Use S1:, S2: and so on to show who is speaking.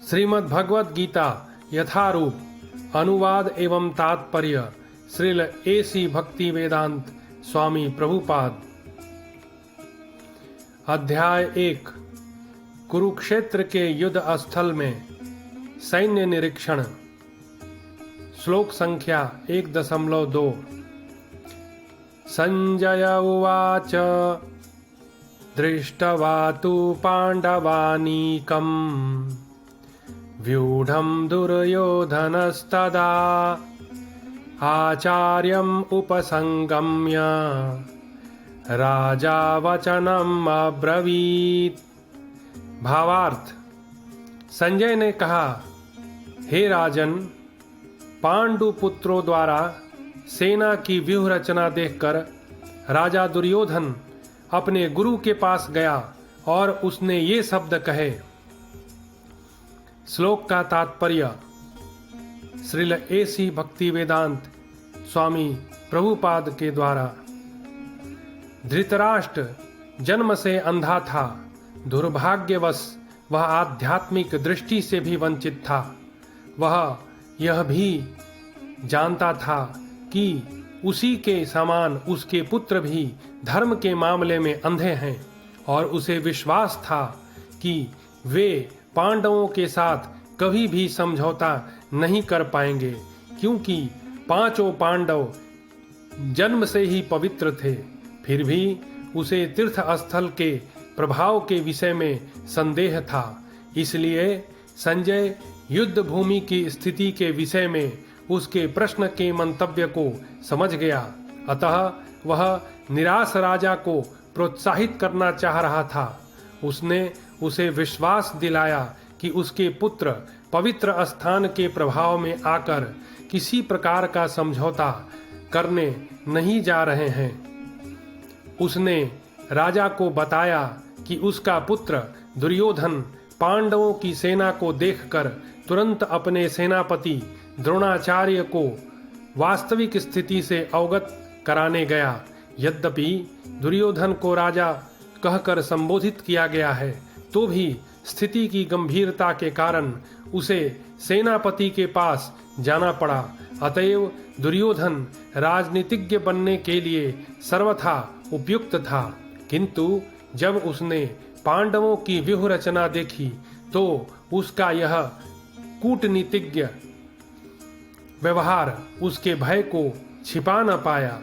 S1: श्रीमद् भगवद गीता यथारूप अनुवाद एवं तात्पर्य श्रील एसी भक्ति वेदांत स्वामी प्रभुपाद। अध्याय 1 कुरुक्षेत्र के युद्ध स्थल में सैन्य निरीक्षण। श्लोक संख्या 1.2। संजय उवाच दृष्ट्वा तु पाण्डवानीकम् व्यूढं दुर्योधनस्तदा आचार्यम् उपसंगम्य राजा वचनम् अब्रवीत्। भावार्थ, संजय ने कहा, हे राजन, पांडु पुत्रों द्वारा सेना की व्यूह रचना देखकर राजा दुर्योधन अपने गुरु के पास गया और उसने ये शब्द कहे। श्लोक का तात्पर्य श्रील एसी भक्ति वेदांत स्वामी प्रभुपाद के द्वारा। धृतराष्ट्र जन्म से अंधा था। दुर्भाग्यवश वह आध्यात्मिक दृष्टि से भी वंचित था। वह यह भी जानता था कि उसी के समान उसके पुत्र भी धर्म के मामले में अंधे हैं और उसे विश्वास था कि वे पांडवों के साथ कभी भी समझौता नहीं कर पाएंगे, क्योंकि पांचों पांडव जन्म से ही पवित्र थे। फिर भी उसे तीर्थ स्थल के प्रभाव के विषय में संदेह था। इसलिए संजय युद्ध भूमि की स्थिति के विषय में उसके प्रश्न के मंतव्य को समझ गया। अतः वह निराश राजा को प्रोत्साहित करना चाह रहा था। उसने उसे विश्वास दिलाया कि उसके पुत्र पवित्र स्थान के प्रभाव में आकर किसी प्रकार का समझौता करने नहीं जा रहे हैं। उसने राजा को बताया कि उसका पुत्र दुर्योधन पांडवों की सेना को देखकर तुरंत अपने सेनापति द्रोणाचार्य को वास्तविक स्थिति से अवगत कराने गया। यद्यपि दुर्योधन को राजा कहकर संबोधित किया गया है, तो भी स्थिति की गंभीरता के कारण उसे सेनापति के पास जाना पड़ा। अतएव दुर्योधन राजनीतिज्ञ बनने के लिए सर्वथा उपयुक्त था। किंतु जब उसने पांडवों की व्यूह रचना देखी तो उसका यह कूटनीतिज्ञ व्यवहार उसके भय को छिपा न पाया।